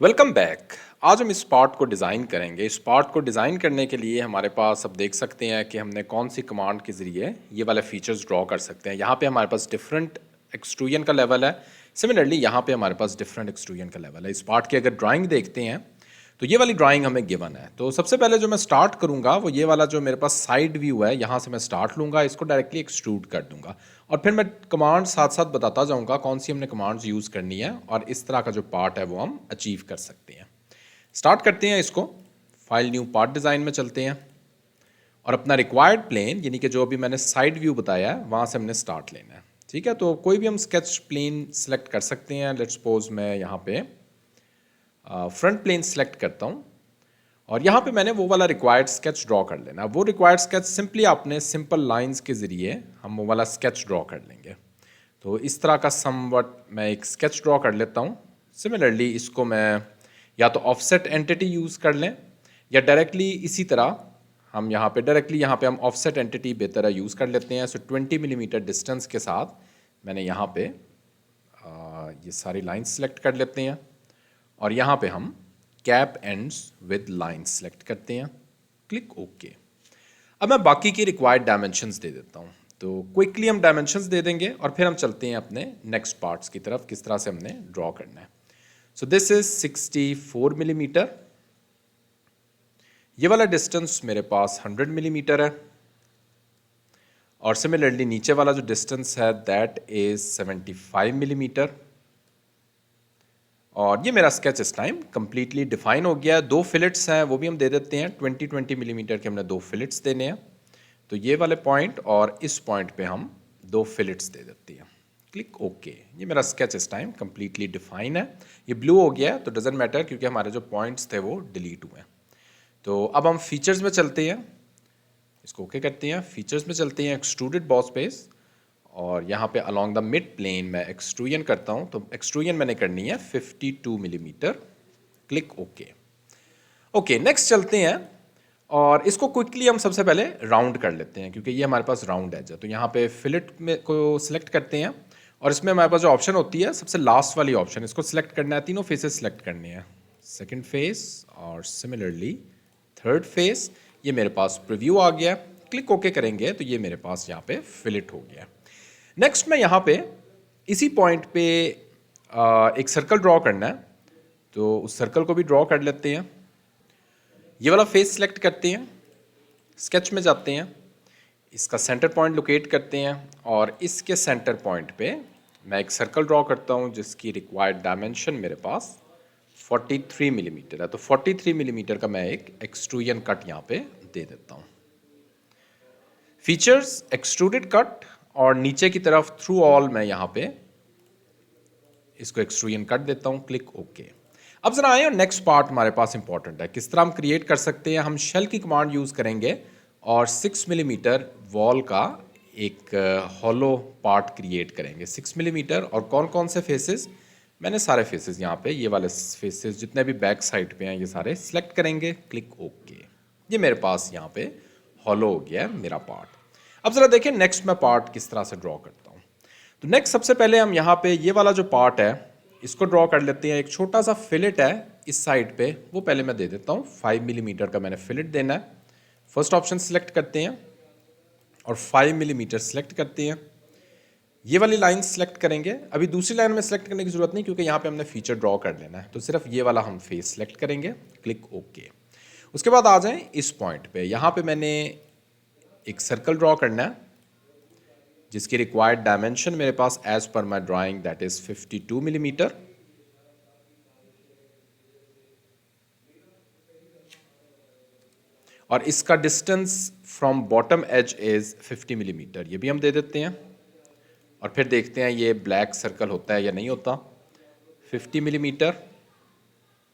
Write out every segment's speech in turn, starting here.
Welcome back. आज हम इस पार्ट को डिज़ाइन करेंगे। इस पार्ट को डिज़ाइन करने के लिए हमारे पास अब देख सकते हैं कि हमने कौन सी कमांड के ज़रिए ये वाले फीचर्स ड्रॉ कर सकते हैं। यहाँ पे हमारे पास डिफरेंट एक्सट्रूजन का लेवल है। सिमिलरली यहाँ पे हमारे पास डिफरेंट एक्सट्रूजन का लेवल है। इस पार्ट की अगर ड्राइंग देखते हैं तो ये वाली ड्राइंग हमें गिवन है। तो सबसे पहले जो मैं स्टार्ट करूँगा वो ये वाला जो मेरे पास साइड व्यू है, यहाँ से मैं स्टार्ट लूँगा, इसको डायरेक्टली एक्सट्रूड कर दूँगा और फिर मैं कमांड साथ साथ बताता जाऊँगा कौन सी हमने कमांड्स यूज़ करनी है और इस तरह का जो पार्ट है वो हम अचीव कर सकते हैं। स्टार्ट करते हैं इसको, फाइल न्यू पार्ट डिज़ाइन में चलते हैं और अपना रिक्वायर्ड प्लेन यानी कि जो अभी मैंने साइड व्यू बताया है वहाँ से हमने स्टार्ट लेना है। ठीक है, तो कोई भी हम स्केच प्लेन सेलेक्ट कर सकते हैं। लेट्स सपोज मैं यहाँ पे फ्रंट प्लेन सेलेक्ट करता हूँ और यहाँ पे मैंने वो वाला रिक्वायर्ड स्केच ड्रॉ कर लेना। वो रिक्वायर्ड स्केच सिंपली आपने सिंपल लाइंस के ज़रिए हम वो वाला स्केच ड्रॉ कर लेंगे। तो इस तरह का समवट मैं एक स्केच ड्रॉ कर लेता हूँ। सिमिलरली इसको मैं या तो ऑफसेट एंटिटी यूज़ कर लें या डायरेक्टली इसी तरह हम यहाँ पे हम ऑफसेट एंटिटी बेहतर यूज़ कर लेते हैं। सो 20 मिलीमीटर डिस्टेंस के साथ मैंने यहाँ पे ये सारी लाइंस सेलेक्ट कर लेते हैं और यहाँ पे हम cap ends with line select करते हैं, क्लिक ओके। अब मैं बाकी की रिक्वायर्ड डायमेंशंस दे देता हूँ। तो क्विकली हम डायमेंशंस दे देंगे और फिर हम चलते हैं अपने नेक्स्ट पार्ट्स की तरफ, किस तरह से हमने ड्रॉ करना है। So this is 64 millimetre. ये वाला डिस्टेंस मेरे पास 100 मिलीमीटर है और सिमिलरली नीचे वाला जो डिस्टेंस है दैट इज 75 मिलीमीटर। और ये मेरा स्केच इस टाइम कंप्लीटली डिफाइन हो गया है। दो फिलेट्स हैं वो भी हम दे देते हैं, 20-20 मिलीमीटर के हमने दो फिलेट्स देने हैं। तो ये वाले पॉइंट और इस पॉइंट पे हम दो फिलेट्स दे देते हैं, क्लिक ओके। ये मेरा स्केच इस टाइम कंप्लीटली डिफाइन है। ये ब्लू हो गया है तो डजेंट मैटर क्योंकि हमारे जो पॉइंट्स थे वो डिलीट हुए हैं। तो अब हम फीचर्स में चलते हैं, इसको ओके करते हैं। फीचर्स में चलते हैं, एक्सट्रूडेड बॉस बेस और यहाँ पे अलोंग द मिड प्लेन मैं एक्सट्रूजन करता हूँ। तो एक्सट्रूजन मैंने करनी है 52 millimetre, click okay. Okay, next चलते हैं और इसको क्विकली हम सबसे पहले राउंड कर लेते हैं क्योंकि ये हमारे पास राउंड एज है। तो यहाँ पे फिलेट में को सिलेक्ट करते हैं और इसमें हमारे पास जो ऑप्शन होती है सबसे लास्ट वाली ऑप्शन, इसको सिलेक्ट करना है। तीनों फेसेस सिलेक्ट करने हैं, सेकेंड फेस और सिमिलरली थर्ड फेस। ये मेरे पास प्रीव्यू आ गया, क्लिक ओके करेंगे तो ये मेरे पास यहाँ पे फिलेट हो गया। नेक्स्ट मैं यहाँ पे इसी पॉइंट पे एक सर्कल ड्रॉ करना है। तो उस सर्कल को भी ड्रॉ कर लेते हैं। ये वाला फेस सिलेक्ट करते हैं, स्केच में जाते हैं, इसका सेंटर पॉइंट लोकेट करते हैं और इसके सेंटर पॉइंट पे मैं एक सर्कल ड्रॉ करता हूँ जिसकी रिक्वायर्ड डायमेंशन मेरे पास 43 मिलीमीटर है। तो 43 मिलीमीटर का मैं एक एक्सट्रूजन कट यहाँ पे दे देता हूँ। फीचर्स एक्सट्रूडेड कट और नीचे की तरफ थ्रू ऑल मैं यहाँ पे इसको एक्सट्रूजन कट देता हूँ, क्लिक ओके। अब जरा आए और नेक्स्ट पार्ट हमारे पास इंपॉर्टेंट है, किस तरह हम क्रिएट कर सकते हैं। हम शेल की कमांड यूज करेंगे और 6 मिलीमीटर वॉल का एक हॉलो पार्ट क्रिएट करेंगे 6 मिलीमीटर। और कौन कौन से फेसेस, मैंने सारे फेसेस यहाँ पे ये वाले फेसेस जितने भी बैक साइड पे हैं ये सारे सिलेक्ट करेंगे, क्लिक ओके। ये मेरे पास यहाँ पे हॉलो हो गया है मेरा पार्ट। अब जरा देखें नेक्स्ट मैं पार्ट किस तरह से ड्रॉ करता हूँ। तो नेक्स्ट सबसे पहले हम यहाँ पे ये वाला जो पार्ट है इसको ड्रॉ कर लेते हैं। एक छोटा सा फिलेट है इस साइड पे, वो पहले मैं दे देता हूँ। 5 मिलीमीटर का मैंने फिलेट देना है। फर्स्ट ऑप्शन सिलेक्ट करते हैं और 5 मिलीमीटर सिलेक्ट करते हैं। ये वाली लाइन सिलेक्ट करेंगे। अभी दूसरी लाइन में सिलेक्ट करने की जरूरत नहीं क्योंकि यहाँ पे हमने फीचर ड्रॉ कर लेना है। तो सिर्फ ये वाला हम फेस सिलेक्ट करेंगे, क्लिक ओके। उसके बाद आ जाएं इस पॉइंट पे, यहाँ पे मैंने एक सर्कल ड्रॉ करना है जिसकी रिक्वायर्ड डायमेंशन मेरे पास as per my drawing that is 52 millimetre. और इसका distance from bottom edge is 50 millimetre, ये भी हम दे देते हैं। और फिर देखते हैं ये ब्लैक सर्कल होता है या नहीं होता, 50 मिलीमीटर।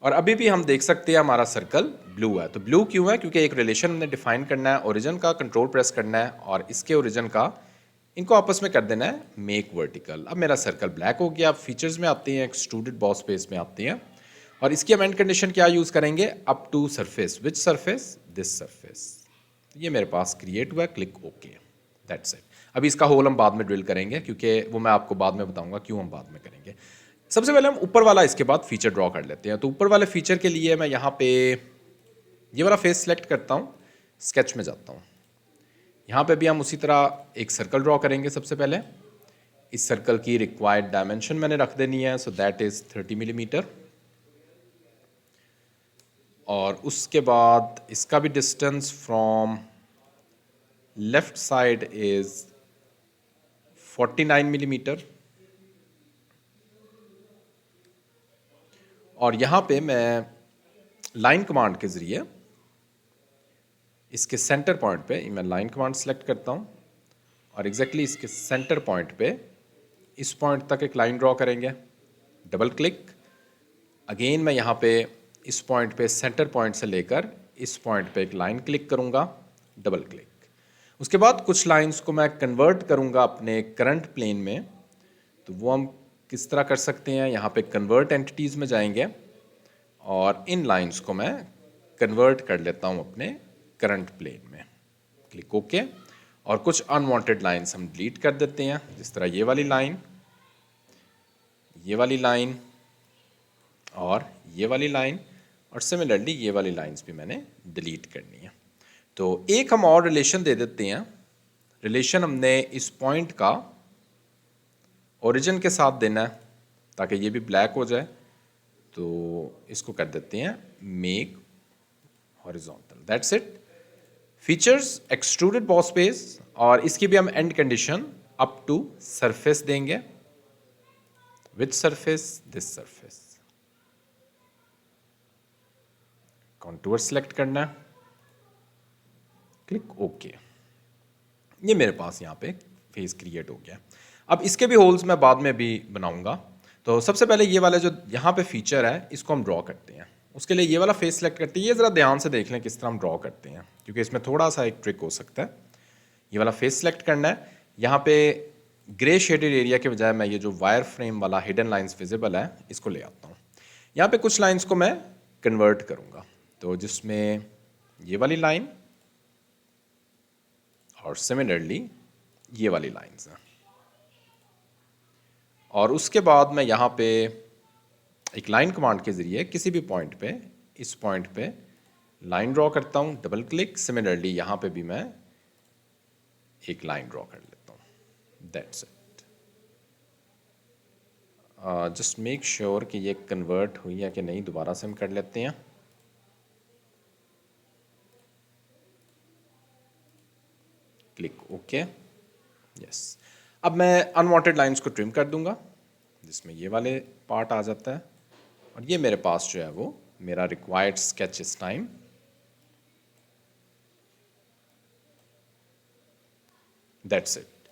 और अभी भी हम देख सकते हैं हमारा सर्कल ब्लू है। तो ब्लू क्यों है, क्योंकि एक रिलेशन हमने डिफाइन करना है, ओरिजिन का कंट्रोल प्रेस करना है और इसके ओरिजिन का इनको आपस में कर देना है मेक वर्टिकल। अब मेरा सर्कल ब्लैक हो गया। अब फीचर्स में आते हैं, एक्सट्रूडेड बॉस बेस में आते हैं और इसकी अमेंड कंडीशन क्या यूज़ करेंगे, up to surface. Which surface, this surface. ये मेरे पास क्रिएट हुआ, क्लिक ओके, दैट्स इट। अभी इसका होल हम बाद में ड्रिल करेंगे क्योंकि वो मैं आपको बाद में बताऊंगा क्यों हम बाद में करेंगे। सबसे पहले हम ऊपर वाला इसके बाद फीचर ड्रॉ कर लेते हैं। तो ऊपर वाले फीचर के लिए मैं यहाँ पे ये वाला फेस सेलेक्ट करता हूँ, स्केच में जाता हूँ। यहाँ पे भी हम उसी तरह एक सर्कल ड्रॉ करेंगे। सबसे पहले इस सर्कल की रिक्वायर्ड डायमेंशन मैंने रख देनी है, सो दैट इज़ 30 मिलीमीटर। और उसके बाद इसका भी distance from left side is 49 millimetre. और यहाँ पे मैं लाइन कमांड के ज़रिए इसके सेंटर पॉइंट पे मैं लाइन कमांड सेलेक्ट करता हूँ और एग्जैक्टली इसके सेंटर पॉइंट पे इस पॉइंट तक एक लाइन ड्रॉ करेंगे। डबल क्लिक, अगेन मैं यहाँ पे इस पॉइंट पे सेंटर पॉइंट से लेकर इस पॉइंट पे एक लाइन क्लिक करूँगा, डबल क्लिक। उसके बाद कुछ लाइंस को मैं कन्वर्ट करूँगा अपने करंट प्लेन में। तो वो हम किस तरह कर सकते हैं, यहाँ पे कन्वर्ट एंटिटीज़ में जाएंगे और इन लाइंस को मैं कन्वर्ट कर लेता हूँ अपने करंट प्लेन में। Click okay. और कुछ अनवांटेड लाइंस हम डिलीट कर देते हैं, जिस तरह ये वाली लाइन, ये वाली लाइन और ये वाली लाइन, और सिमिलरली ये वाली लाइंस भी मैंने डिलीट करनी है। तो एक हम और रिलेशन दे देते हैं। रिलेशन हमने इस पॉइंट का ओरिजिन के साथ देना है ताकि ये भी ब्लैक हो जाए। तो इसको कर देते हैं make horizontal, that's it. Features extruded boss base, और इसकी भी हम end condition up to surface देंगे। Which surface? This surface. Contour select करना है, क्लिक ओके। ये मेरे पास यहाँ पे फेस क्रिएट हो गया। अब इसके भी होल्स मैं बाद में भी बनाऊंगा। तो सबसे पहले ये वाला जो यहाँ पे फीचर है इसको हम ड्रॉ करते हैं। उसके लिए ये वाला फेस सेलेक्ट करते हैं। ये ज़रा ध्यान से देख लें किस तरह हम ड्रॉ करते हैं, क्योंकि इसमें थोड़ा सा एक ट्रिक हो सकता है। ये वाला फेस सेलेक्ट करना है। यहाँ पे ग्रे शेडेड एरिया के बजाय मैं ये जो वायर फ्रेम वाला हिडन लाइंस विजिबल है इसको ले आता हूँ। यहाँ पे कुछ लाइंस को मैं कन्वर्ट करूँगा, तो जिसमें ये वाली लाइन और सिमिलरली ये वाली लाइंस हैं। और उसके बाद मैं यहाँ पे एक लाइन कमांड के ज़रिए किसी भी पॉइंट पे, इस पॉइंट पे लाइन ड्रॉ करता हूँ, डबल क्लिक। सिमिलरली यहाँ पे भी मैं एक लाइन ड्रॉ कर लेता हूँ, that's it. Just make sure कि ये कन्वर्ट हुई है कि नहीं, दोबारा से हम कर लेते हैं। Click okay, yes. अब मैं अनवांटेड लाइंस को ट्रिम कर दूंगा, जिसमें ये वाले पार्ट आ जाता है। और ये मेरे पास जो है वो मेरा रिक्वायर्ड स्केच इस time. That's it.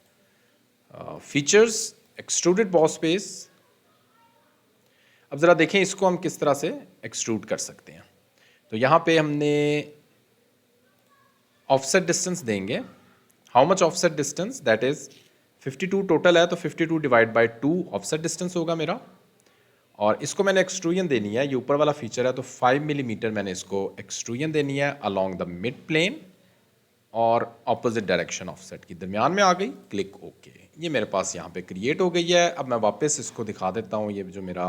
Features extruded boss base. अब ज़रा देखें इसको हम किस तरह से एक्सट्रूड कर सकते हैं। तो यहाँ पे हमने ऑफसेट डिस्टेंस देंगे। How much offset distance? That is 52 total है, तो 52 डिवाइड बाय 2 ऑफसेट डिस्टेंस होगा मेरा। और इसको मैंने एक्सट्रूजन देनी है, ये ऊपर वाला फीचर है, तो 5 मिलीमीटर मैंने इसको एक्सट्रूजन देनी है अलोंग द मिड प्लेन और ऑपोजिट डायरेक्शन ऑफसेट की दरमियान में आ गई। Click okay. ये मेरे पास यहाँ पे क्रिएट हो गई है। अब मैं वापस इसको दिखा देता हूँ। ये जो मेरा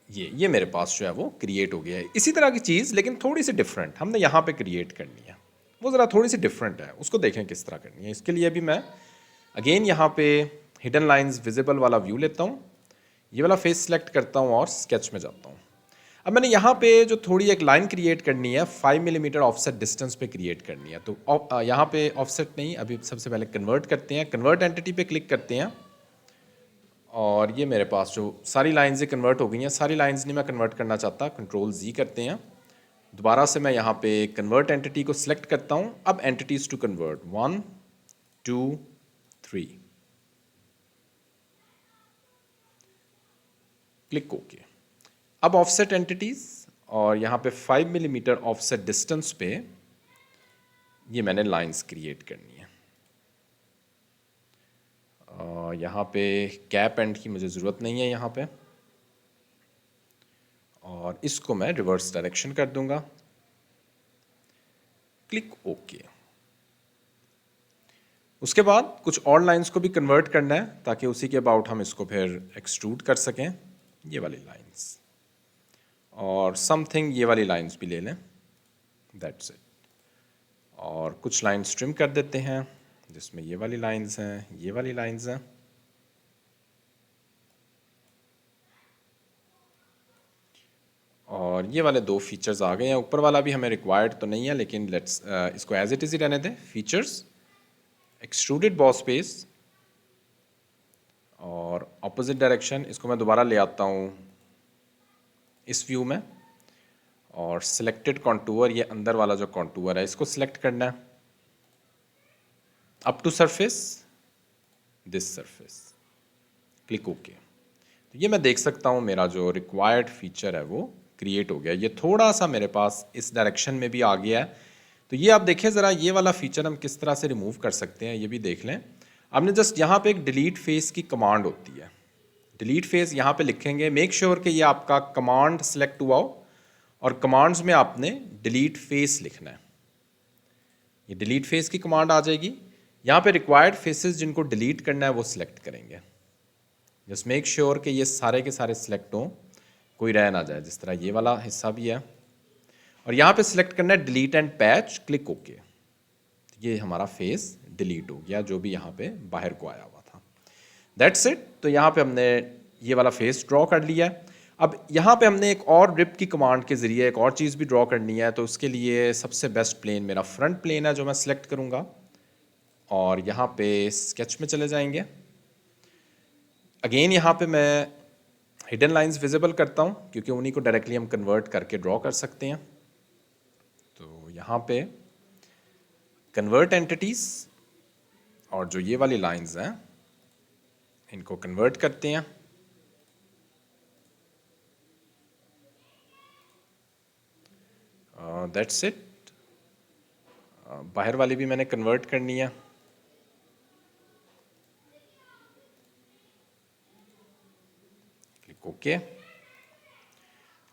ये मेरे पास जो है वो क्रिएट हो गया है। इसी तरह की चीज़ लेकिन थोड़ी सी डिफरेंट हमने यहाँ पे क्रिएट करनी है, वो ज़रा थोड़ी सी डिफरेंट है, उसको देखें किस तरह करनी है। इसके लिए भी मैं अगेन यहाँ पे हिडन लाइंस विजिबल वाला व्यू लेता हूँ, ये वाला फेस सेलेक्ट करता हूँ और स्केच में जाता हूँ। अब मैंने यहाँ पे जो थोड़ी एक लाइन क्रिएट करनी है 5 मिलीमीटर ऑफसेट डिस्टेंस पे क्रिएट करनी है। तो यहाँ पे ऑफसेट नहीं, अभी सबसे पहले कन्वर्ट करते हैं। कन्वर्ट एंटिटी पे क्लिक करते हैं और ये मेरे पास जो सारी लाइंस कन्वर्ट हो गई हैं। सारी लाइंस नहीं मैं कन्वर्ट करना चाहता, कंट्रोल जी करते हैं। दोबारा से मैं यहाँ पे कन्वर्ट एंटिटी को सिलेक्ट करता हूँ। अब entities to convert 1 2 3, click okay. अब ऑफसेट एंटिटीज और यहाँ पे 5 मिलीमीटर ऑफसेट डिस्टेंस पे ये मैंने लाइंस क्रिएट करनी है। यहाँ पे कैप एंड की मुझे ज़रूरत नहीं है यहाँ पे, और इसको मैं रिवर्स डायरेक्शन कर दूंगा। Click okay. उसके बाद कुछ और लाइंस को भी कन्वर्ट करना है ताकि उसी के अबाउट हम इसको फिर एक्सट्रूड कर सकें, ये वाली लाइंस, और समथिंग ये वाली लाइंस भी ले लें, दैट्स इट। और कुछ लाइंस ट्रिम कर देते हैं जिसमें ये वाली लाइंस हैं, ये वाली लाइंस हैं। और ये वाले दो फीचर्स आ गए हैं। ऊपर वाला भी हमें रिक्वायर्ड तो नहीं है, लेकिन लेट्स इसको एज इट इज़ ही रहने दें। फीचर्स, एक्सट्रूडेड बॉस स्पेस और ऑपोजिट डायरेक्शन, इसको मैं दोबारा ले आता हूँ इस व्यू में। और सिलेक्टेड कॉन्टूर, ये अंदर वाला जो कॉन्टूर है इसको सिलेक्ट करना है। Up to surface, this surface, click okay. तो ये मैं देख सकता हूँ मेरा जो रिक्वायर्ड फीचर है वो क्रिएट हो गया। ये थोड़ा सा मेरे पास इस डायरेक्शन में भी आ गया है। तो ये आप देखिए ज़रा, ये वाला फीचर हम किस तरह से रिमूव कर सकते हैं, ये भी देख लें। आपने जस्ट यहाँ पे एक डिलीट फेस की कमांड होती है, डिलीट फेस यहाँ पे लिखेंगे। मेक श्योर कि ये आपका कमांड सेलेक्ट हुआ हो और कमांड्स में आपने डिलीट फेस लिखना है। ये डिलीट फेस की कमांड आ जाएगी। यहाँ पे रिक्वायर्ड फेसेस जिनको डिलीट करना है वो सिलेक्ट करेंगे। जस्ट मेक श्योर कि ये सारे के सारे सिलेक्ट हों, कोई रह ना जाए, जिस तरह ये वाला हिस्सा भी है। और यहाँ पे सिलेक्ट करना है delete and patch, click okay. ये हमारा फेस डिलीट हो गया जो भी यहाँ पे बाहर को आया हुआ था। That's it. तो यहाँ पे हमने ये वाला फेस ड्रॉ कर लिया है। अब यहाँ पे हमने एक और रिप की कमांड के ज़रिए एक और चीज़ भी ड्रॉ करनी है। तो उसके लिए सबसे बेस्ट प्लेन मेरा फ्रंट प्लेन है जो मैं सिलेक्ट करूँगा, और यहाँ पे स्केच में चले जाएंगे। अगेन यहाँ पे मैं हिडन लाइंस विजिबल करता हूँ क्योंकि उन्हीं को डायरेक्टली हम कन्वर्ट करके ड्रॉ कर सकते हैं। तो यहाँ पे कन्वर्ट एंटिटीज़, और जो ये वाली लाइंस हैं इनको कन्वर्ट करते हैं। That's it. बाहर वाली भी मैंने कन्वर्ट करनी है। Click okay.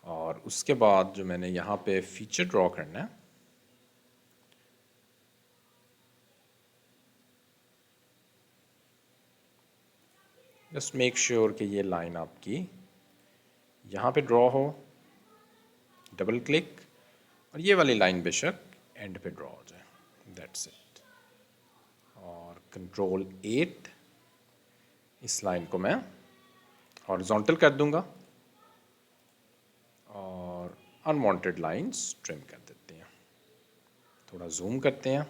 और उसके बाद जो मैंने यहाँ पे फीचर ड्रॉ करना है, जस्ट मेक श्योर कि ये लाइन आपकी यहाँ पे ड्रॉ हो, डबल क्लिक, और ये वाली लाइन बेशक एंड पे ड्रॉ हो जाए, दैट्स इट। और कंट्रोल 8, इस लाइन को मैं हॉरिजॉन्टल कर दूंगा और अनवांटेड लाइंस ट्रिम कर देते हैं। थोड़ा जूम करते हैं,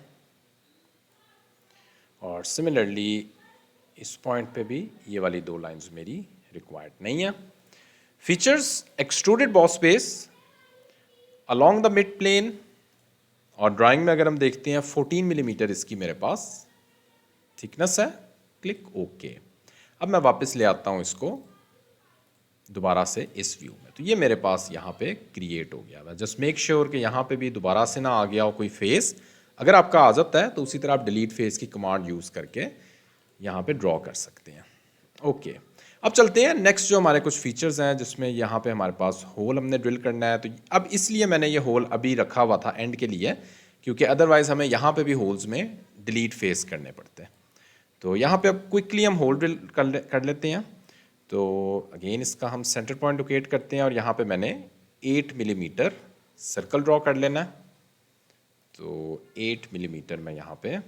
और सिमिलरली इस पॉइंट पे भी ये वाली दो लाइंस मेरी रिक्वायर्ड नहीं है। Features, extruded boss space along the mid plane, और ड्राइंग में अगर हम देखते हैं 14 मिलीमीटर इसकी मेरे पास थिकनेस है, क्लिक ओके। अब मैं वापस ले आता हूँ इसको दोबारा से इस व्यू में। तो ये मेरे पास यहाँ पे क्रिएट हो गया है। जस्ट मेक श्योर कि यहाँ पे भी दोबारा से ना आ गया हो कोई फेस। अगर आपका आ जाता है तो उसी तरह आप डिलीट फेस की कमांड यूज़ करके यहाँ पे ड्रॉ कर सकते हैं। ओके, अब चलते हैं नेक्स्ट जो हमारे कुछ फीचर्स हैं जिसमें यहाँ पे हमारे पास होल हमने ड्रिल करना है। तो अब इसलिए मैंने ये होल अभी रखा हुआ था एंड के लिए, क्योंकि अदरवाइज हमें यहाँ पे भी होल्स में डिलीट फेस करने पड़ते हैं। तो यहाँ पे अब क्विकली हम होल ड्रिल कर लेते हैं। तो अगेन इसका हम सेंटर पॉइंट लोकेट करते हैं, और यहाँ पे मैंने 8 मिलीमीटर सर्कल ड्रॉ कर लेना है। तो 8 मिलीमीटर मैं यहाँ पे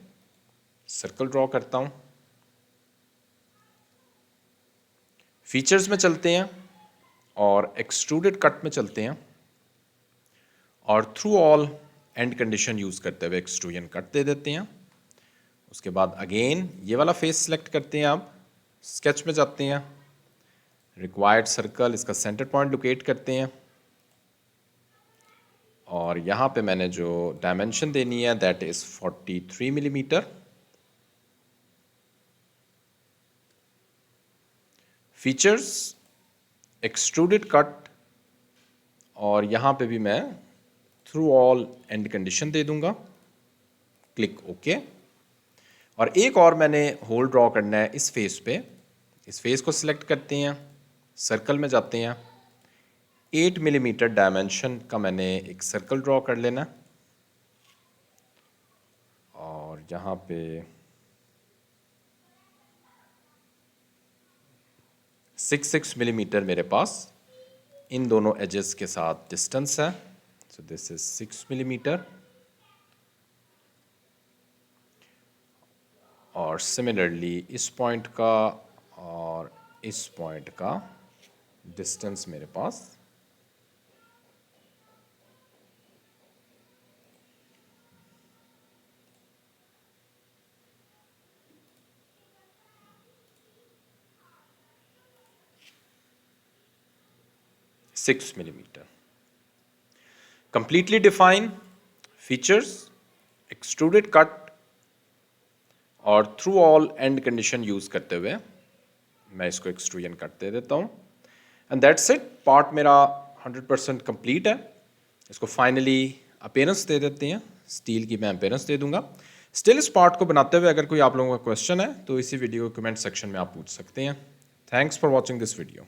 सर्कल ड्रॉ करता हूँ। फीचर्स में चलते हैं और एक्सट्रूडेड कट में चलते हैं, और through all end condition use करते हुए एक्सट्रूजन कट दे देते हैं। उसके बाद अगेन ये वाला फेस सेलेक्ट करते हैं। अब स्केच में जाते हैं, रिक्वायर्ड सर्कल, इसका सेंटर पॉइंट लोकेट करते हैं, और यहाँ पे मैंने जो डायमेंशन देनी है that is 43 millimetre. Features, extruded cut, और यहाँ पे भी मैं थ्रू ऑल एंड कंडीशन दे दूंगा, क्लिक ओके। और एक और मैंने होल ड्रॉ करना है इस फेस पे। इस फेस को सिलेक्ट करते हैं, सर्कल में जाते हैं, 8 मिलीमीटर डायमेंशन का मैंने एक सर्कल ड्रॉ कर लेना, और यहाँ पे 6 मिलीमीटर मेरे पास इन दोनों एजेस के साथ डिस्टेंस है। So this is 6 millimetre. और सिमिलरली इस पॉइंट का और इस पॉइंट का डिस्टेंस मेरे पास 6 millimetre. Completely define features, extruded cut और through all end condition use करते हुए मैं इसको एक्सट्रूजन कट दे देता हूँ। एंड दैट्स इट, पार्ट मेरा 100% कंप्लीट है। इसको फाइनली अपीयरेंस दे देते हैं, स्टील की मैं अपीयरेंस दे दूंगा। स्टिल इस पार्ट को बनाते हुए अगर कोई आप लोगों का क्वेश्चन है तो इसी वीडियो के कमेंट सेक्शन में आप पूछ सकते हैं। Thanks for watching this video.